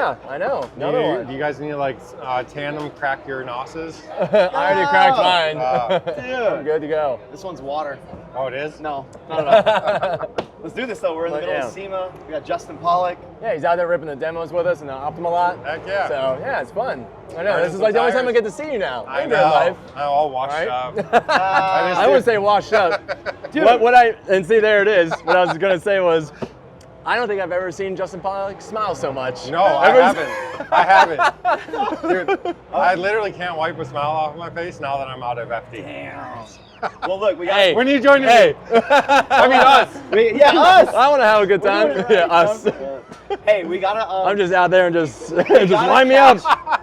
Yeah, I know. Another one. Do you guys need to like tandem crack your nosses? I already cracked mine. Dude. I'm good to go. This one's water. Oh, it is? No. Let's do this though. We're in the middle of SEMA. We got Justin Pawlak. Yeah, he's out there ripping the demos with us in the Optimal lot. Heck yeah. So yeah, it's fun. I know. Burning This is like the only some time I get to see you now. I in know. real life. I'm all washed Right? up. I wouldn't say washed up. Dude. And see, there it is. What I was gonna say was, I don't think I've ever seen Justin Pawlak smile so much. No, I haven't. I haven't. Dude, I literally can't wipe a smile off my face now that I'm out of FD. Damn. Well, look, we got. Hey. When you join your Hey, I mean us. Us. I want to have a good time. Yeah, us. Hey, we gotta. I'm just out there and just line me up,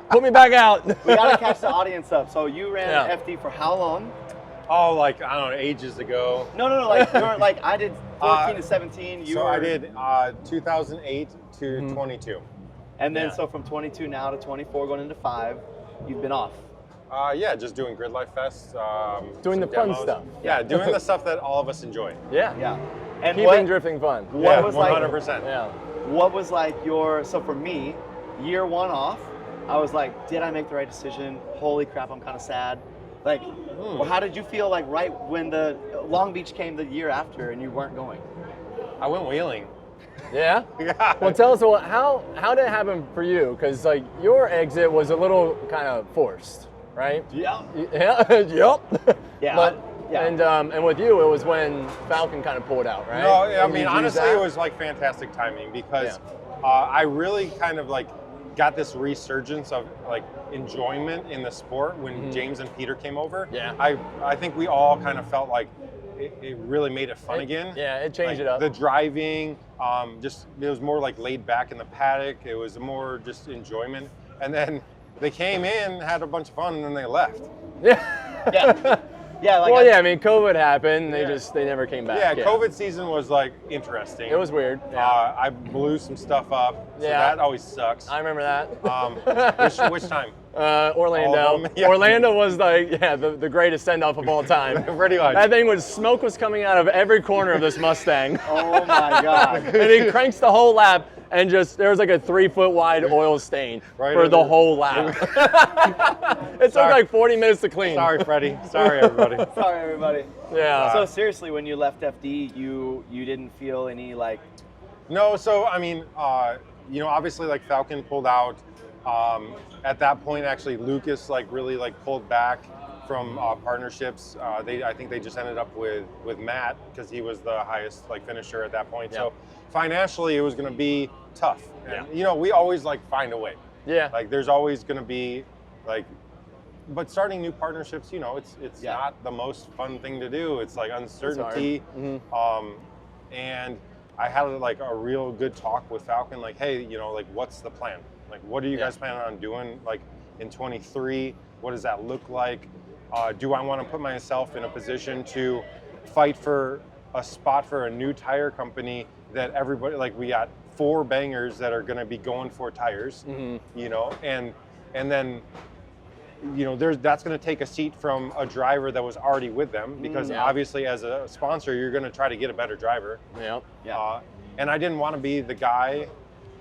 put me back out. We gotta catch the audience up. So you ran Yeah. FD for how long? Oh, like, I don't know, ages ago. No. Like you were like I did 14 to 17. You So were, I did 2008 to 22. And then Yeah. so from 22 now to 24, going into 5, you've been off. Yeah, just doing Grid Life Fest. Doing some the fun demos. stuff. Yeah, doing the stuff that all of us enjoy. Yeah. Yeah. And Keeping drifting fun. What was 100%. Yeah. What was like so for me, year 1 off, I was like, did I make the right decision? Holy crap, I'm kind of sad. Like, well, how did you feel like right when the Long Beach came the year after and you weren't going? I went wheeling. Yeah? Yeah. Well, tell us, how did it happen for you? Because like your exit was a little kind of forced, right? Yeah. Yeah. Yep. Yeah. But Yeah. and with you, it was when Falcon kind of pulled out, right? No, I And mean, you used honestly, that? it was like fantastic timing because I really kind of like got this resurgence of like enjoyment in the sport when James and Peter came over. Yeah. I think we all kind of felt like it really made it fun again. Yeah, it changed Like, it up. The driving, just it was more like laid back in the paddock. It was more just enjoyment. And then they came in, had a bunch of fun, and then they left. Yeah. Yeah. Yeah. Like Well, yeah, I mean, COVID happened. They Yeah. they never came back. Yeah, COVID season was like interesting. It was weird. I blew some stuff up, so Yeah. that always sucks. I remember that. Which time? Orlando. All of them, yeah. Orlando was like, the greatest send-off of all time. Pretty much. That thing was, smoke was coming out of every corner of this Mustang. Oh my God. And he cranks the whole lap, and just, there was like a 3-foot wide oil stain Right for the under- whole lap. It took like 40 minutes to clean. Sorry, Freddie. Sorry, everybody. Sorry, everybody. Yeah. So seriously, when you left FD, you didn't feel any like. No, so I mean, obviously, like Falcon pulled out. At that point, actually, Lucas like really like pulled back from partnerships. I think they just ended up with Matt because he was the highest like finisher at that point. Yeah. So financially, it was going to be tough. And, we always like find a way. Yeah. Like there's always going to be like, but starting new partnerships, it's not the most fun thing to do. It's like uncertainty. And I had like a real good talk with Falcon, like, hey, like what's the plan? Like, what are you guys planning on doing like in 23? What does that look like? Do I want to put myself in a position to fight for a spot for a new tire company that everybody, like we got 4 bangers that are going to be going for tires, and then, that's going to take a seat from a driver that was already with them because obviously as a sponsor, you're going to try to get a better driver. And I didn't want to be the guy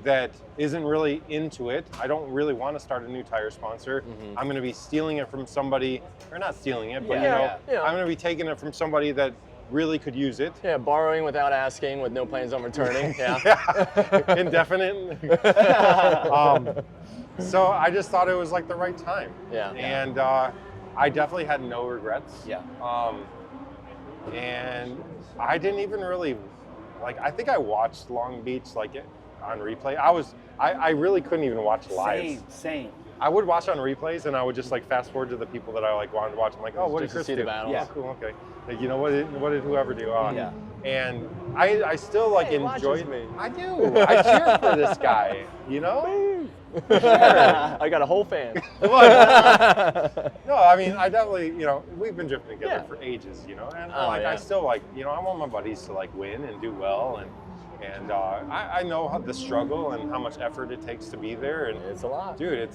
that isn't really into it. I don't really want to start a new tire sponsor. I'm going to be stealing it from somebody, or not stealing it, but I'm going to be taking it from somebody that really could use it. Yeah, borrowing without asking with no plans on returning. Indefinite. So I just thought it was like the right time. And I definitely had no regrets. And I didn't even really, I think I watched Long Beach on replay. I really couldn't even watch live. Same. I would watch on replays, and I would just fast forward to the people that I wanted to watch. I'm like, oh, what did Just to Chris see do? the battles. Oh, cool, okay. What did whoever do? And I still He enjoy watches it. me. I do. I cheer for this guy. I got a whole fan. No, I mean, I definitely, we've been drifting together for ages, and I still I want my buddies to win and do well, and I know the struggle and how much effort it takes to be there, and It's a lot. dude, it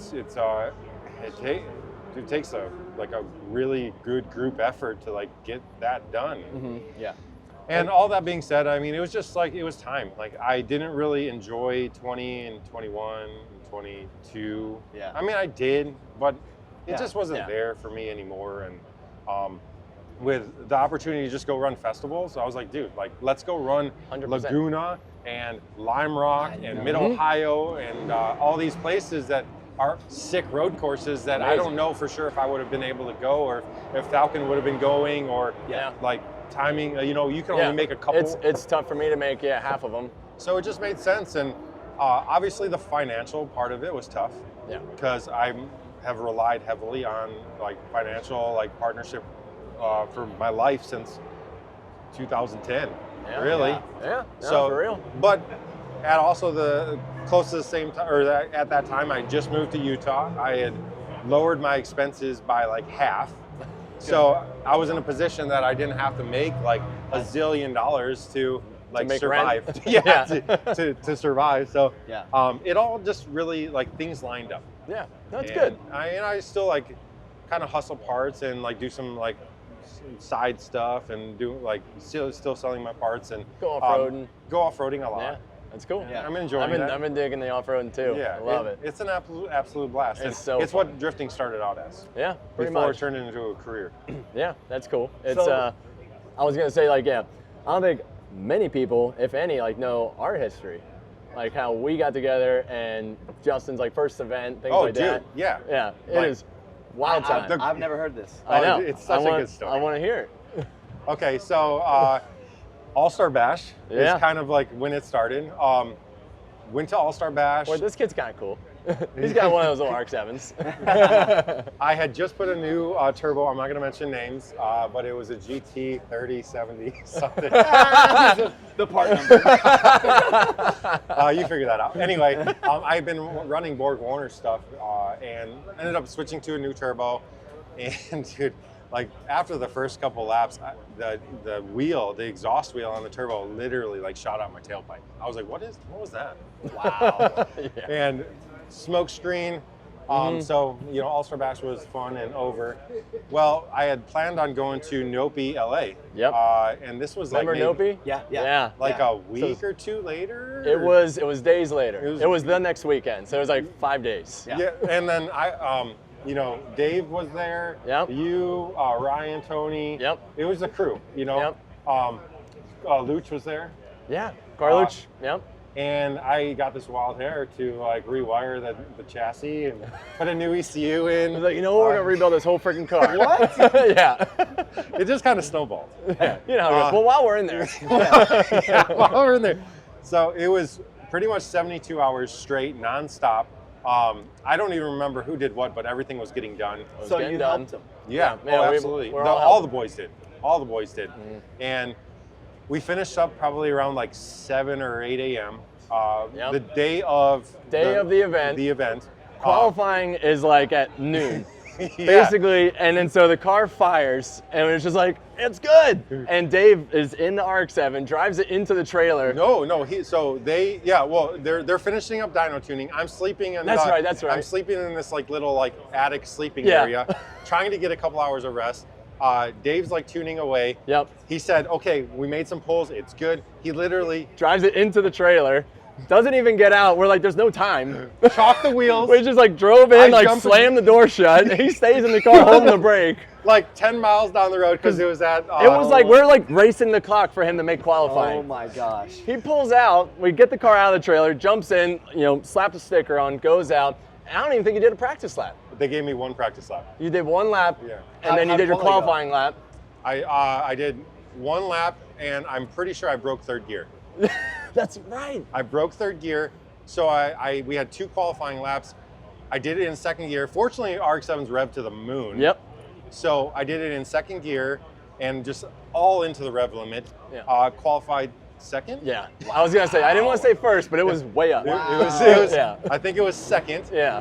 takes a really good group effort to get that done. And all that being said, I mean, it was just like, it was time. Like, I didn't really enjoy 20 and 21 and 22. Yeah. I mean, I did, but it Yeah. just wasn't Yeah. there for me anymore. And with the opportunity to just go run festivals, I was like, dude, like, let's go run 100%. Laguna and Lime Rock and Mid-Ohio and all these places that are sick road courses that I don't know for sure if I would have been able to go, or if Falcon would have been going, or like timing, you know, you can only make a couple. It's tough for me to make half of them. So it just made sense. And obviously the financial part of it was tough. Yeah. Because I have relied heavily on like financial like partnership for my life since 2010. Yeah. Really. Yeah. No, So for real. But at also the close to the same time, or at that time, I just moved to Utah. I had lowered my expenses by like half. So I was in a position that I didn't have to make like $1 zillion to like make survive. rent. Yeah, to survive. So Yeah. it all just really like things lined up. Yeah. That's And good. I still like kind of hustle parts and like do some like side stuff and do like still selling my parts and Go off-roading. Go off-roading a lot. Yeah. That's cool. Yeah. I'm enjoying that. I've been digging the off-roading too. Yeah, I love it. It's an absolute blast. It's so it's what drifting started out as. Yeah, pretty Before much. it turned into a career. Yeah, that's cool. It's So- I was gonna say like I don't think many people, if any, like know our history, like how we got together and Justin's like first event, things like that. Yeah. Yeah, it Like, is wild time. I've never heard this. I know. It's such a good story. I want to hear it. Okay, so All-Star Bash Yeah. is kind of like when it started. Went to All-Star Bash. Boy, this kid's kind of cool. He's got one of those little RX-7s. I had just put a new turbo. I'm not going to mention names, but it was a GT 3070 something. The part number. You figure that out. Anyway, I've been running Borg Warner stuff and ended up switching to a new turbo. And dude, like after the first couple laps, the wheel, the exhaust wheel on the turbo literally like shot out my tailpipe. I was like, what was that? Wow. Yeah. And smoke screen. So, you know, All-Star Bash was fun and over. Well, I had planned on going to Nopi, LA. Yep. And this was Remember like maybe, Nopi? Yeah. Yeah. like a week or two later. It was days later. It was- It was the next weekend, so it was like 5 days. Yeah. Yeah, and then you know, Dave was there. Yep. You, Ryan, Tony. Yep. It was the crew. You know. Yep. Luch was there, Yeah. Carluch. Yep. and I got this wild hair to like rewire the chassis and put a new ECU in. I was like, you know what? We're gonna rebuild this whole freaking car. What? Yeah. It just kind of snowballed. You know how it goes. Well, while we're in there. Yeah, while we're in there. So it was pretty much 72 hours straight, nonstop. I don't even remember who did what, but everything was getting done. was So getting you done. helped him. Yeah, Yeah, oh, we- absolutely. we're all all the boys did. All the boys did. And we finished up probably around like 7 or 8 a.m. Yep. The day of The event. The event. Qualifying is like at noon. Yeah. Basically, and then so the car fires, and it's just like, it's good. And Dave is in the RX-7, drives it into the trailer. No. They're finishing up dyno tuning. I'm sleeping in. That's right. I'm sleeping in this like little like attic sleeping Yeah. area, trying to get a couple hours of rest. Dave's like tuning away. Yep. He said, "Okay, we made some pulls. It's good." He literally Drives it into the trailer. Doesn't even get out. We're like, there's no time. chalked the wheels. We just like drove in, I like jumped in. slammed the door shut. He stays in the car holding the brake. like 10 miles down the road because it was at. It was like we're like racing the clock for him to make qualifying. Oh my gosh. He pulls out, we get the car out of the trailer, jumps in, you know, slaps a sticker on, goes out. I don't even think he did a practice lap. They gave me one practice lap. You did one lap, Yeah. and then you How'd did your quali go? qualifying lap. I did one lap, and I'm pretty sure I broke third gear. That's right. I broke third gear, so we had 2 qualifying laps. I did it in second gear. Fortunately, RX-7's rev to the moon. Yep. So I did it in second gear and just all into the rev limit. Yeah. Qualified second. Yeah. I was gonna say I didn't want to say first, but it was way up. It was Yeah. I think it was second. Yeah.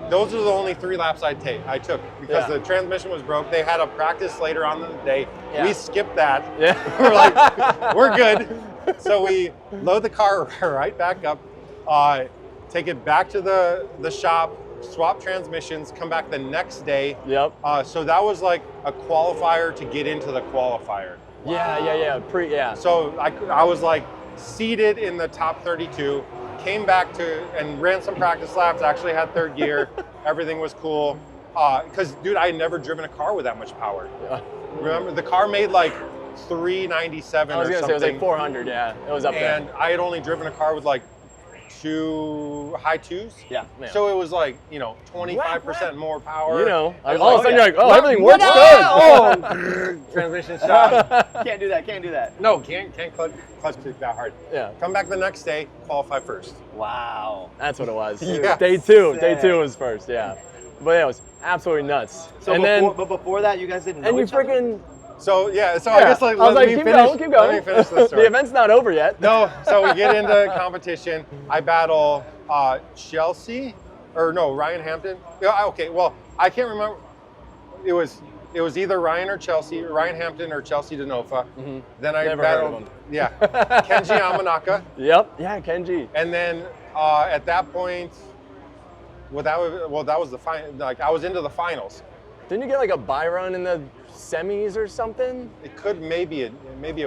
Those are the only 3 laps I took because Yeah. the transmission was broke. They had a practice later on in the day. Yeah. We skipped that. Yeah. We're like, we're good. So we load the car right back up, take it back to the shop, swap transmissions, come back the next day. Yep. So that was like a qualifier to get into the qualifier. Yeah. So I was like seated in the top 32, came back and ran some practice laps, actually had third gear, everything was cool. Because, dude, I had never driven a car with that much power. Remember, the car made like 397 or something. I was going to say, it was like 400, yeah. It was up there. And I had only driven a car with like high twos. Yeah. So it was like, 25% more power. Like, all of a sudden you're like, oh, everything works good. Oh, transmission shot. Can't do that. No, can't clutch kick that hard. Yeah. Come back the next day, qualify first. Wow. That's what it was. Yeah. Day two was first, yeah. But yeah, it was absolutely nuts. So but before that, you guys didn't know each other? So I guess I was like, keep going. Let me finish this story. The event's not over yet. No, so we get into competition. I battle Ryan Hampton. Yeah, okay, well, I can't remember. It was either Ryan Hampton or Chelsea Denofa. Mm-hmm. Then I Never battled, heard of him. Yeah, Kenji Amanaka. Yep. Yeah, Kenji. And then at that point, that was the final. Like I was into the finals. Didn't you get like a bye run in the semis or something? It could maybe it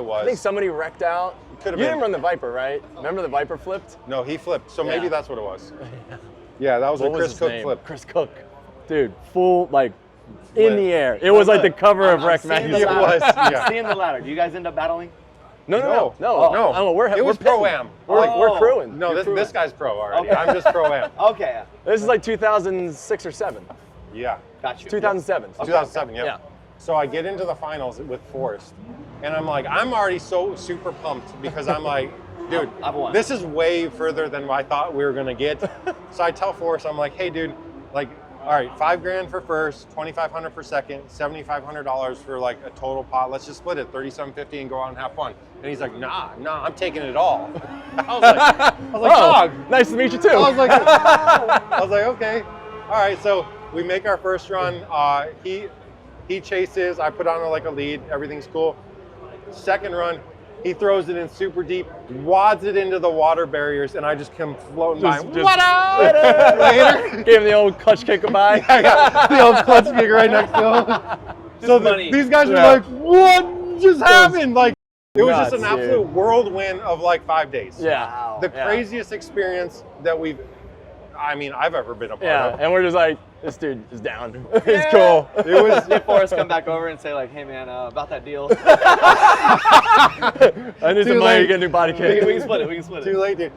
was. I think somebody wrecked out. It could have You been. didn't run the Viper, right? Remember the Viper flipped? No, he flipped. So maybe Yeah. that's what it was. Yeah, that was What a was Chris his Cook name? flip. Chris Cook. Dude, full like in the air. It was like the cover of Rec magazine. It was. I'm Yeah. seeing the ladder. Do you guys end up battling? No. No. We're It was pitting. pro-am. We're crewing. No, You're crewing. this guy's pro already. Okay. I'm just pro-am. Okay. This is like 2006 or 7. Yeah. Got you. 2007. 2007, yep. Yeah. So I get into the finals with Forrest, and I'm already so super pumped because I'm like, dude, I've won. this is way further than I thought we were gonna get. So I tell Forrest, I'm like, hey, dude, like, all right, $5,000 for first, $2,500 for second, $7,500 for like a total pot. Let's just split it, $3,750, and go out and have fun. And he's like, nah, I'm taking it all. I was like, dog. Nice to meet you too. I was like, okay, all right. So we make our first run. He chases. I put on like a lead. Everything's cool. Second run, he throws it in super deep, wads it into the water barriers, and I just come floating by. What up? Later. Gave him the old clutch kick goodbye. I got the old clutch kick right next to him. So these guys were like, what just happened? Like, it was just an absolute whirlwind of like 5 days. Yeah. Wow. The craziest experience that I've ever been a part of. And we're just like, this dude is down. He's cool. It was. Did Forrest come back over and say like, hey man, about that deal? I need some money to get a new body we kit. can split it. Too late, dude.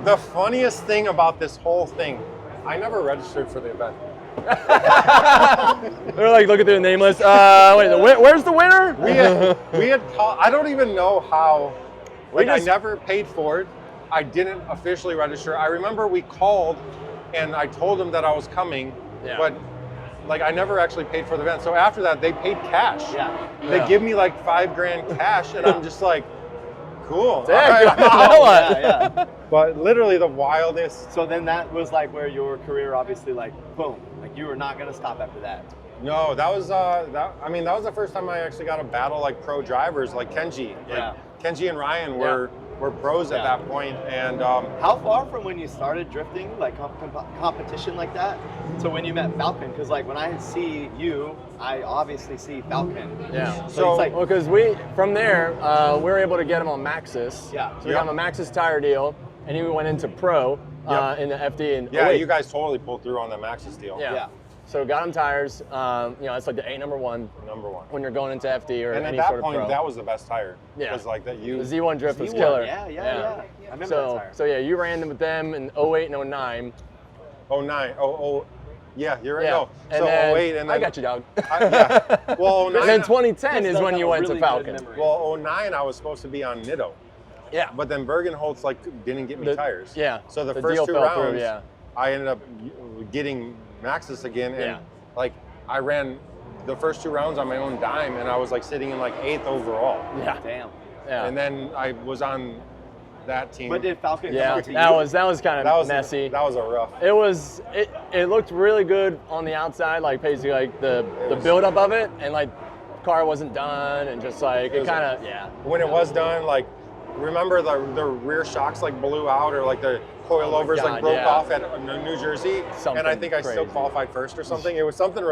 The funniest thing about this whole thing, I never registered for the event. They're like, look at their name list. Where's the winner? We had I don't even know how. I never paid for it. I didn't officially register. I remember we called, and I told them that I was coming, but like I never actually paid for the event. So after that, they paid cash. They give me like $5,000 cash, and I'm just like, cool. Yeah. But literally the wildest. So then that was like where your career obviously like boom, like you were not gonna stop after that. No, that was that was the first time I actually got to battle like pro drivers like Kenji. Kenji and Ryan were pros at that point, and how far from when you started drifting, like competition like that, to when you met Falcon? Because like when I see you, I obviously see Falcon. Yeah. So it's like, because from there, we were able to get him on Maxxis. Yeah. So we got him a Maxxis tire deal, and he went into pro in the FD. And you guys totally pulled through on the Maxxis deal. Yeah. So got him tires. It's like the number one when you're going into FD or any sort of pro. And at that point, that was the best tire. Yeah. It was like that. The Z1 drift was killer. Yeah. I remember that tire. So yeah, you ran with them in 08 and 09. 09. Yeah, you're right. Yeah. No. And So then, 08 and then I got you, dog. Well, 09. And then 2010 is does when have you a went really to good Falcon. memory. Well, 09, I was supposed to be on Nitto. Yeah. But then Bergenholtz didn't get me tires. Yeah. So the deal first 2 fell rounds, through, I ended up getting Maxxis again, and I ran the first 2 rounds on my own dime, and I was like sitting in like 8th overall. Yeah. Damn. Yeah. And then I was on that team. But did Falcon come Yeah, out to that you? was kind of messy. That was a rough. It looked really good on the outside, like basically like the buildup of it, and like car wasn't done, and just like it kind of When it was done, like remember the rear shocks like blew out, or like the coilovers like broke off at New Jersey, and I think I still qualified first or something. It was something.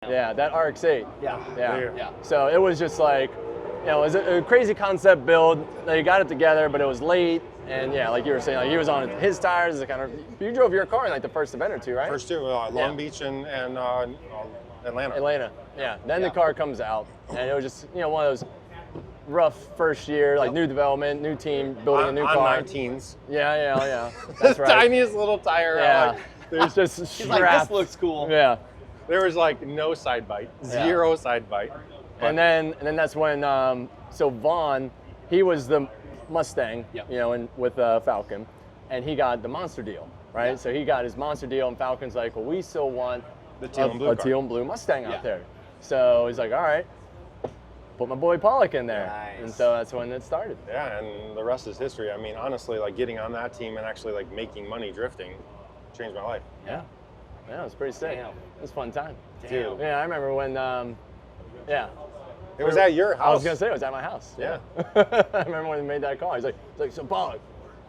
Yeah, that RX-8. Yeah. So it was just like, know, it was a crazy concept build. They got it together, but it was late. And yeah, like you were saying, like he was on his tires. You drove your car in like the first event or two, right? First two, Long Beach and Atlanta. Atlanta, yeah. Then the car comes out, and it was just, you know, one of those rough first year, like new development, new team, building a new car. On 19s. Yeah. That's right. Tiniest little tire. Yeah. Like, there's just He's straps. like, this looks cool. Yeah. there was like no side bite, zero side bite. And then that's when so Vaughn, he was the Mustang, you know, and with Falcon, and he got the Monster deal, right? Yeah. So he got his Monster deal, and Falcon's like, well, we still want The teal and blue a car. teal and blue Mustang out there. So he's like, all right, put my boy Pawlak in there. Nice. And so that's when it started. Yeah, and the rest is history. I mean, honestly, like getting on that team and actually like making money drifting changed my life. Yeah, it was pretty sick. Damn. It was a fun time. Damn. Yeah, I remember when, It was at your house. I was gonna say it was at my house. Yeah. I remember when he made that call. He's like, so Pawlak,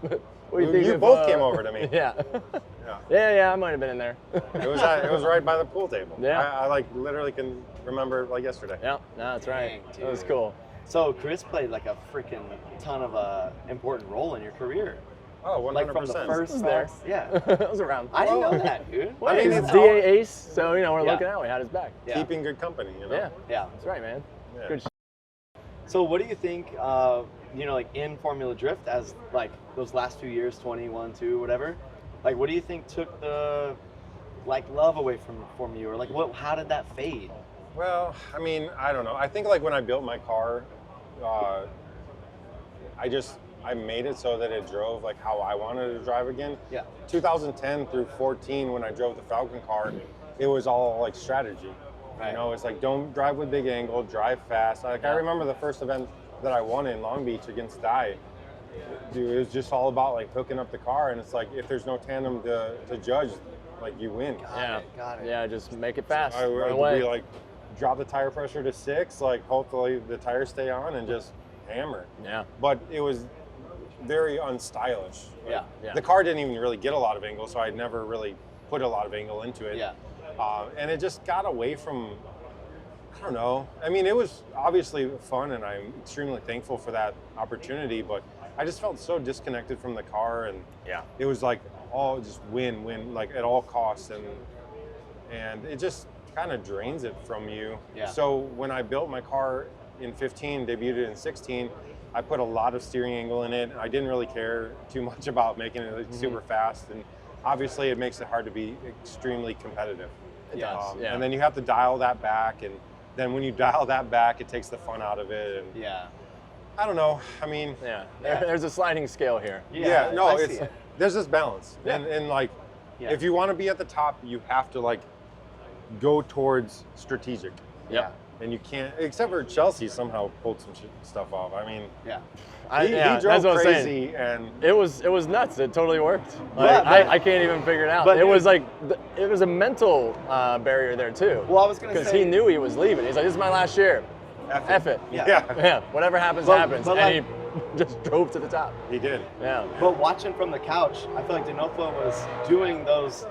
what do you think You if, both came over to me. Yeah. Yeah, I might have been in there. It was right by the pool table. Yeah. I like literally can remember like yesterday. Yeah, no, that's right. Dang, It was dude. cool. So Chris played like a freaking ton of important role in your career. Oh, 100%. Like from the first was there. Yeah. It was around. I didn't know that, dude. Well, I mean, he's it's DA ace, so you know we're Yeah. looking out. We had his back. Yeah. Keeping good company, you know? Yeah, Yeah. that's right, man. Yeah. Good. So what do you think, you know, like in Formula Drift as like those last 2 years, 21, 2, whatever, like what do you think took the like love away from you, or like how did that fade? Well, I mean, I don't know. I think like when I built my car, I made it so that it drove like how I wanted to drive again. Yeah. 2010 through 14, when I drove the Falcon car, it was all like strategy. Right. You know, it's like don't drive with big angle, drive fast. Like I remember the first event that I won in Long Beach against Dye. Dude, it was just all about like hooking up the car, and it's like if there's no tandem to judge, like you win. Got it. Yeah, just make it fast. I Run would away. be like drop the tire pressure to 6, like hopefully the tires stay on, and just hammer. Yeah. But it was very unstylish. Like, Yeah. The car didn't even really get a lot of angle, so I'd never really put a lot of angle into it. Yeah. And it just got away from, I don't know. I mean, it was obviously fun, and I'm extremely thankful for that opportunity, but I just felt so disconnected from the car, and it was like all just win, like at all costs, and it just kind of drains it from you. Yeah. So when I built my car in 15, debuted it in 16, I put a lot of steering angle in it. I didn't really care too much about making it like, super fast, and obviously it makes it hard to be extremely competitive. It does. Yeah. And then you have to dial that back, and then when you dial that back, it takes the fun out of it. And Yeah. I don't know. I mean, There's a sliding scale here. yeah, no, I see it's it. there's this balance, and like Yeah. if you want to be at the top, you have to like go towards strategic. Yep. And you can't, except for Chelsea somehow pulled some stuff off. I mean, Yeah. he that's drove what I'm saying. crazy, and It was nuts. It totally worked. Like, Yeah, but- I can't even figure it out. but It was dude- like it was a mental barrier there too. Well, I was gonna because say he knew he was leaving. He's like, "This is my last year. F it. Yeah. Yeah. Whatever happens, But- happens." but And he just drove to the top. he did. Yeah. But watching from the couch, I feel like D'Onofrio was doing those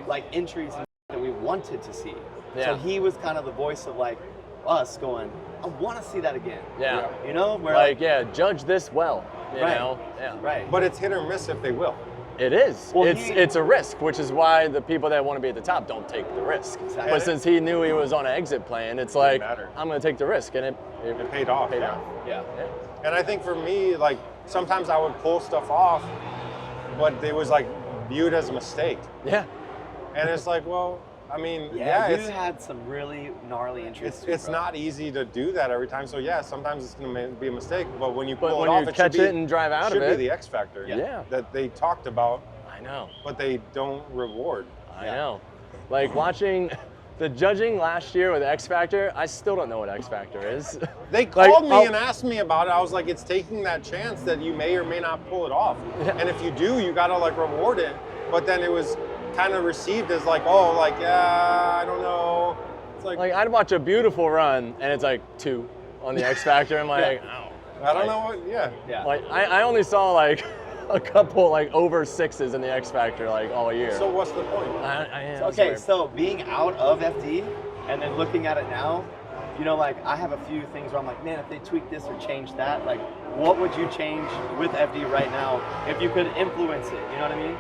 like entries that we wanted to see. Yeah. So he was kind of the voice of like us going, I want to see that again. Yeah. You know, where Like, judge this well. You Right. know. Yeah. right. But it's hit or miss if they will. It is. Well, It's a risk, which is why the people that want to be at the top don't take the risk. Exactly. But since he knew he was on an exit plan, it's like, matter. I'm going to take the risk, and it It paid off. paid yeah. off. Yeah. Yeah. And I think for me, like sometimes I would pull stuff off, but it was like viewed as a mistake. Yeah. And it's like, well, I mean, Yeah, you it's had some really gnarly entries. it's not easy to do that every time. So yeah, sometimes it's going to be a mistake, but when you But pull when it off, you it catch should be, it and drive out of should it. be the X factor. Yeah. That they talked about, I know. but they don't reward. I know. Like watching the judging last year with X Factor, I still don't know what X Factor is. They Like, called me I'll- and asked me about it. I was like, it's taking that chance that you may or may not pull it off. Yeah. And if you do, you got to like reward it. But then it was kind of received as like, oh, like, yeah, I don't know. It's like, Like I'd watch a beautiful run, and it's like 2 on the X Factor. I'm like, oh. I don't know what, yeah. Yeah. Like I only saw like a couple like over 6s in the X Factor like all year. So what's the point? I Okay, so being out of FD and then looking at it now, you know, like I have a few things where I'm like, man, if they tweak this or change that, like what would you change with FD right now if you could influence it? You know what I mean?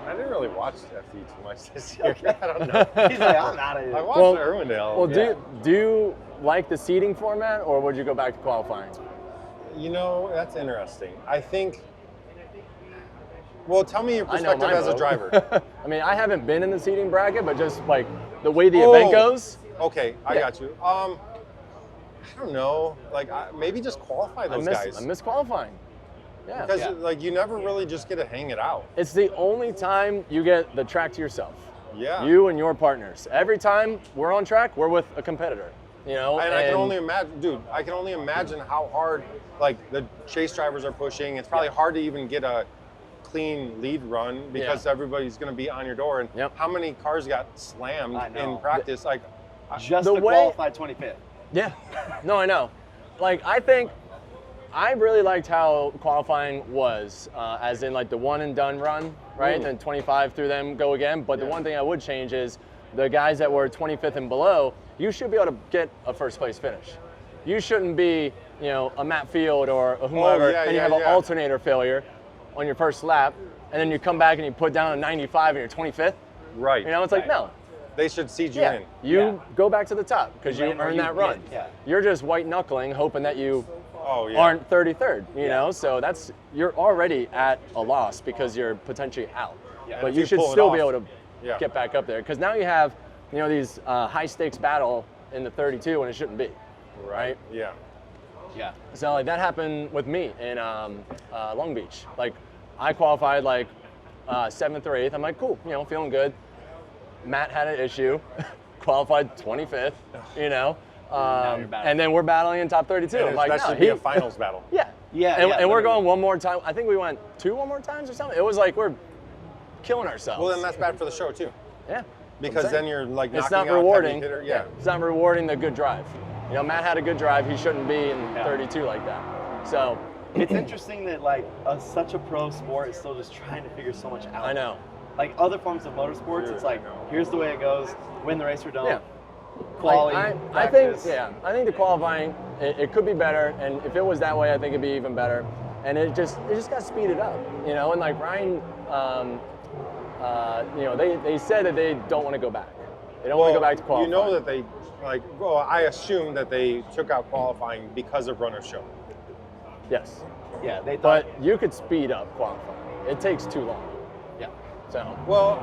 I didn't really watch FD too much this year. I don't know. He's like, I'm out of here. I watched Irwindale. Well, do you like the seating format, or would you go back to qualifying? You know, that's interesting. I think. Well, tell me your perspective as a driver. I mean, I haven't been in the seating bracket, but just like the way the event goes. Okay, I got you. I don't know. Like, maybe just qualify those guys. I miss qualifying. Yeah. Because like you never really just get to hang it out. It's the only time you get the track to yourself. Yeah. You and your partners. Every time we're on track, we're with a competitor. You know. And I can only imagine, dude. I can only imagine how hard like the chase drivers are pushing. It's probably hard to even get a clean lead run because everybody's going to be on your door. And how many cars got slammed in practice? Like just to qualify 25th. Yeah. No, I know. Like I really liked how qualifying was, as in like the one and done run, right? And 25 through them go again. But the one thing I would change is the guys that were 25th and below, you should be able to get a first place finish. You shouldn't be, you know, a Matt Field or a whomever, and you have an alternator failure on your first lap, and then you come back and you put down a 95 and you're 25th. Right. You know, it's like, no. They should seed you in. You go back to the top because you earned that run. You're just white knuckling, hoping that you aren't 33rd, you know? So you're already at a loss because you're potentially out. But you should still be able to get back up there because now you have, you know, these high stakes battle in the 32 and it shouldn't be, right? Yeah. Yeah. So like that happened with me in Long Beach. Like I qualified like 7th or 8th. I'm like, cool, you know, feeling good. Matt had an issue, qualified 25th, you know, and then we're battling in top 32. And I'm like, that should be a finals battle. And we're going one more time. I think we went 2 more times or something. It was like we're killing ourselves. Well, then that's bad for the show too. Yeah. Because then you're like it's knocking not rewarding. out Yeah. It's not rewarding the good drive. You know, Matt had a good drive. He shouldn't be in 32 like that. So it's interesting that like such a pro sport is still just trying to figure so much out. I know. Like other forms of motorsports, it's like, here's the way it goes, win the race or don't. Yeah. Quality, I think the qualifying, it could be better, and if it was that way, I think it'd be even better. And it just got speeded up, you know, and like Ryan, you know, they said that they don't want to go back. They don't want to go back to qualifying. You know that they, like, well, I assume that they took out qualifying because of runner show. Yes. Yeah, they thought. But you could speed up qualifying. It takes too long. Yeah. So. Well,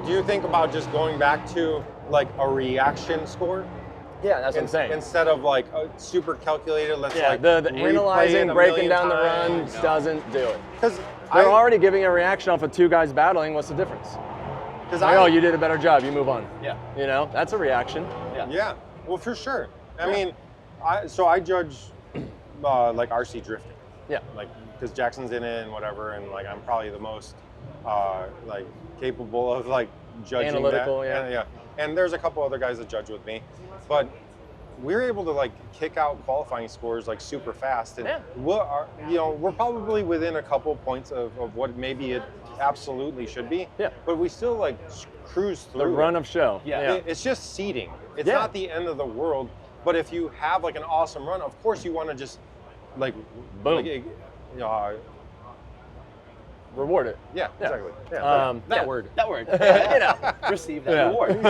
do you think about just going back to like a reaction score? Yeah, that's what I'm saying. Instead of like a super calculated, let's like the analyzing, breaking down the run doesn't do it. Because they're already giving a reaction off of 2 guys battling. What's the difference? Because oh, you did a better job. You move on. Yeah. You know, that's a reaction. Yeah. Yeah. Well, for sure. I mean, I judge like RC drifting. Yeah. Like because Jackson's in it and whatever, and like I'm probably the most like capable of like judging analytical, that. And there's a couple other guys that judge with me, but we're able to like kick out qualifying scores like super fast, and we're probably within a couple points of what maybe it absolutely should be. Yeah. But we still like cruise through the run of show. Yeah. It's just seeding. It's not the end of the world. But if you have like an awesome run, of course you want to just like boom. Reward it. Yeah, exactly. Yeah, that word. You know, receive that reward.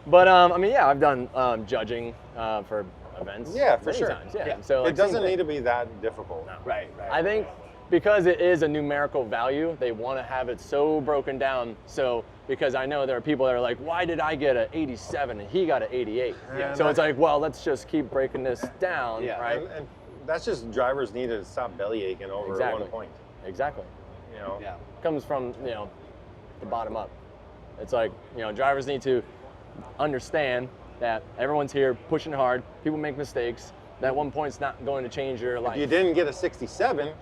But I mean, I've done judging for events. Yeah, for many sure. times. Yeah. So like, it doesn't need to be that difficult. No. Right. I think because it is a numerical value, they want to have it so broken down. So because I know there are people that are like, why did I get an 87 and he got an 88? Yeah, so it's like, well, let's just keep breaking this down, right? And that's just drivers need to stop belly aching over one point. Exactly. You know. Yeah. Comes from the bottom up. It's like drivers need to understand that everyone's here pushing hard. People make mistakes. That 1 point's not going to change your life. If you didn't get a 67,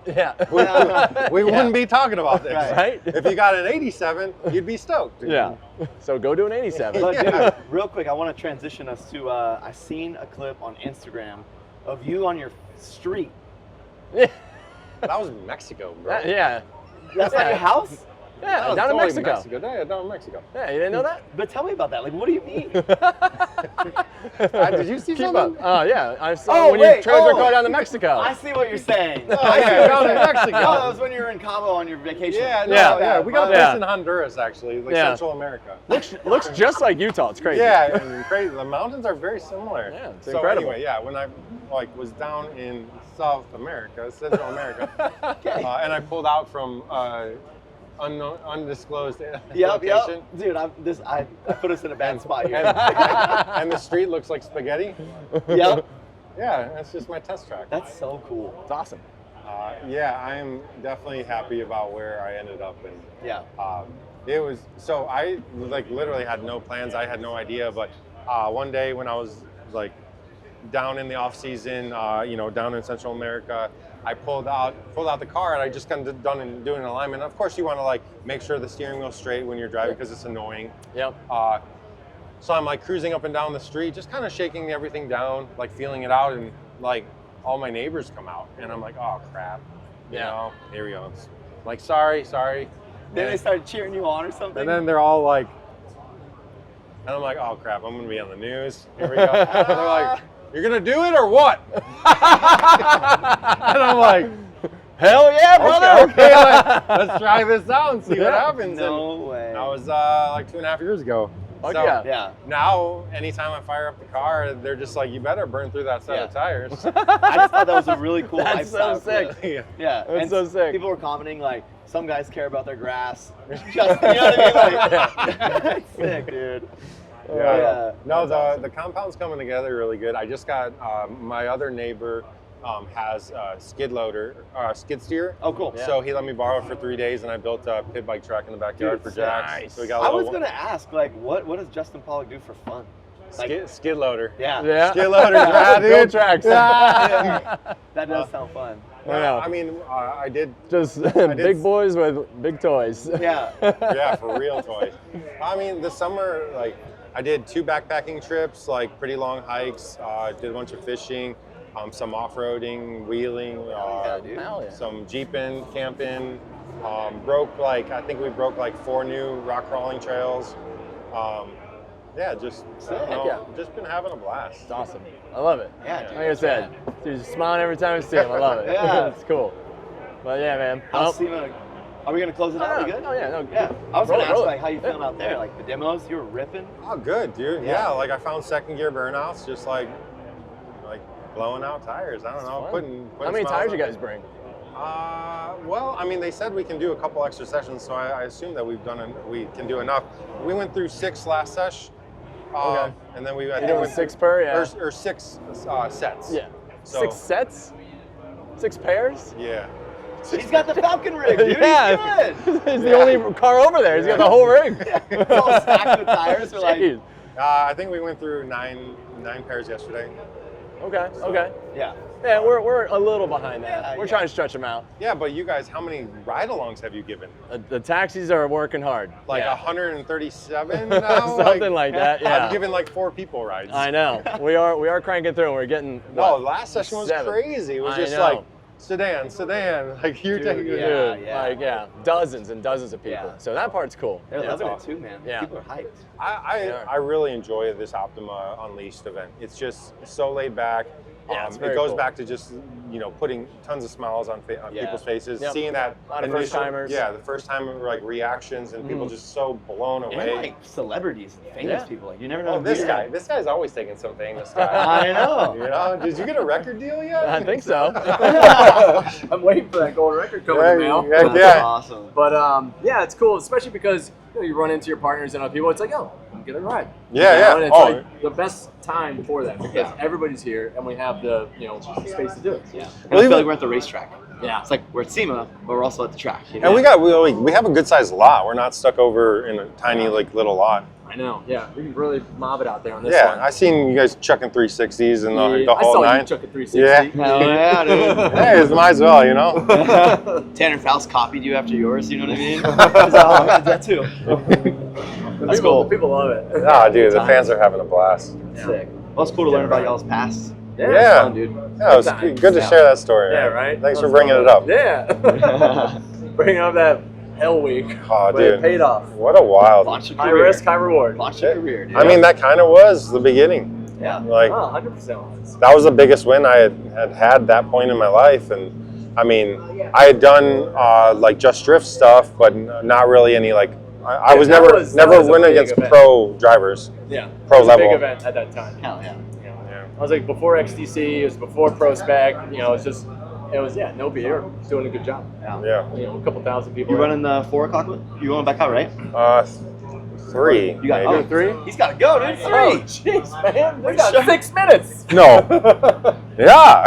we wouldn't be talking about this. Right? If you got an 87, you'd be stoked. Yeah. So go do an 87. But dude, real quick, I want to transition us to, I seen a clip on Instagram of you on your street. That was Mexico, bro. Yeah. That's not your house? Yeah, was down in totally Mexico. Yeah, down in Mexico. Yeah, you didn't know that? But tell me about that. Like, what do you mean? Did you see Keep something? up. Oh, yeah. I saw when you wait, transfer car down to Mexico. I see what you're saying. Oh, yeah, down in Mexico. Oh, that was when you were in Cabo on your vacation. Yeah, Yeah. we got a Yeah. place in Honduras, actually, like Yeah. Central America. Looks just like Utah. It's crazy. Yeah, and crazy. The mountains are very similar. Yeah, it's so incredible. Anyway, yeah, when I was down in South America, Central America, and I pulled out from undisclosed location. Dude, I put us in a bad spot here. And the street looks like spaghetti. Yep. Yeah, that's just my test track. That's so cool. It's awesome. Yeah, I am definitely happy about where I ended up. And Yeah. it was, so I like literally had no plans. I had no idea, but one day when I was like down in the off season, down in Central America, I pulled out the car and I just kind of doing an alignment. Of course, you want to like make sure the steering wheel's straight when you're driving because it's annoying. Yep. So I'm like cruising up and down the street, just kind of shaking everything down, like feeling it out, and like all my neighbors come out, and I'm like, oh crap, here we go. It's like sorry. Then they started cheering you on or something. And then they're all like, and I'm like, oh crap, I'm gonna be on the news. Here we go. And they're like, you're gonna do it or what? And I'm like, hell yeah, brother. Okay, let's try this out and see what happens. No way. That was like 2.5 years ago. Fuck So yeah. now, anytime I fire up the car, they're just like, you better burn through that set of tires. I just thought that was a really cool That's so lifestyle. sick. Yeah. Yeah. That's and so sick. People were commenting like, some guys care about their grass. Just, you know what I mean? Like, that's sick, dude. Yeah. No, the compound's coming together really good. I just got my other neighbor has a skid steer. Oh, cool. So he let me borrow it for 3 days, and I built a pit bike track in the backyard for Jax. nice. So we got I was gonna ask, like, what does Justin Pawlak do for fun? Like, skid loader. yeah. Yeah. Skid loader, Go dude. tracks. That does sound fun. Yeah. I mean, I did. Just big boys with big toys. Yeah. Yeah, for real toys. I mean, this summer, like, I did 2 backpacking trips, like pretty long hikes. Did a bunch of fishing, some off-roading, wheeling, Hell yeah. some jeeping, camping. I think we broke like 4 new rock crawling trails. Just been having a blast. It's awesome. I love it. Yeah, dude. Like I said, dude, just smiling every time I see him. I love it. Yeah. It's cool. But yeah, man. How's SEMA? Are we gonna close it out? We good? Oh yeah, no. Yeah. I was Roll gonna it, ask roll it. like how you feeling out there, like the demos. You were ripping. Oh, good, dude. Yeah. Yeah, like I found second gear burnouts, just like blowing out tires. I don't know, Fun. putting How many smiles tires you on. guys bring? Well, I mean, they said we can do a couple extra sessions, so I assume that we can do enough. We went through 6 last sesh, Okay. and then we You're doing 6 per, yeah. or 6 sets. Yeah. So, 6 sets? 6 pairs? Yeah. He's got the Falcon rig, dude. Yeah. He's good. He's the only car over there. He's got the whole rig. It's all stacked with tires. We're like, Jeez. I think we went through nine pairs yesterday. Okay. Okay. yeah. Yeah, we're a little behind that. Yeah, We're yeah. trying to stretch them out. Yeah, but you guys, how many ride-alongs have you given? The taxis are working hard. Like yeah. 137 now? Something like that. Yeah. I've given like 4 people rides. I know. We are cranking through. We're getting. No, what, last session was 7. crazy. It was I just know. like sedan. Like you're Dude, taking yeah. Dude, like dozens and dozens of people. Yeah. So that part's cool. They're Yeah. loving it awesome. too, man. Yeah. People are hyped. I really enjoy this Optima Unleashed event. It's just so laid back. Yeah, it's It very goes cool. back to just putting tons of smiles on Yeah. people's faces, Yep. seeing that A lot of initial- first-timers. Yeah, the first time like reactions and people just so blown away. And like celebrities, famous Yeah. people. Like you never know. Oh, who this you're guy! gonna- This guy's always taking some famous guy. I know. You know, did you get a record deal yet? I think so. I'm waiting for that gold record coming Yeah, in the mail. yeah. That's awesome. But yeah, it's cool, especially because you run into your partners and other people. It's like, oh, I'm getting a ride. Yeah, You know, yeah. And it's Oh. like the best time for that because everybody's here and we have the space to do it. Yeah. Well, I feel even- like we're at the racetrack. Yeah. It's like we're at SEMA, but we're also at the track. You know? And we have a good sized lot. We're not stuck over in a tiny little lot. I know. Yeah, we can really mob it out there on this Yeah, one. I seen you guys chucking 360s and the I whole saw 9. you chuck a 360. Yeah. Hell yeah, dude. Hey, it might as well, you know. Tanner Faust copied you after yours. You know what I mean? I'm gonna do that too. That's cool. The people love it. Nah, dude, the Good fans times. are having a blast. Sick. Well, it's cool to learn about y'all's past. Yeah, Yeah. It's fun, dude. Yeah, it was times. good to Yeah. share that story. Yeah, man. right? Thanks for Let's bringing go. it up. Yeah. Bring up that hell week. Oh, but it dude. paid off. What a wild. Launch your High career. risk, high reward. Launch your career, dude. I mean, that kind of was the beginning. Yeah. Like, Oh, 100% was. that was the biggest win I had that point in my life. And I mean, I had done like just drift stuff, but not really any like, I was that never was a win big against event. pro drivers. Yeah. Pro It was level. a big event at that time. Hell yeah. You know, Yeah. I was like before XTC, it was before Pro Spec. You know, it was no beer, doing a good job. Yeah. You know, a couple thousand people. You running the 4 o'clock? You going back out, right? 3. You got maybe. 3? He's got to go, dude. 3. Oh, jeez, man. We got Sure. 6 minutes. No. Yeah.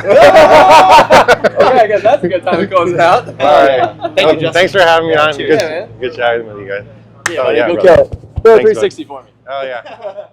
Okay, I guess that's a good time to close it out. All right. Thank you, Justin. Thanks for having me on. cheers. Good, Yeah, man. good chatting with you guys. Yeah, Oh, buddy, yeah, go brother. kill it. Throw a Thanks, bud. 360 for me. Oh yeah.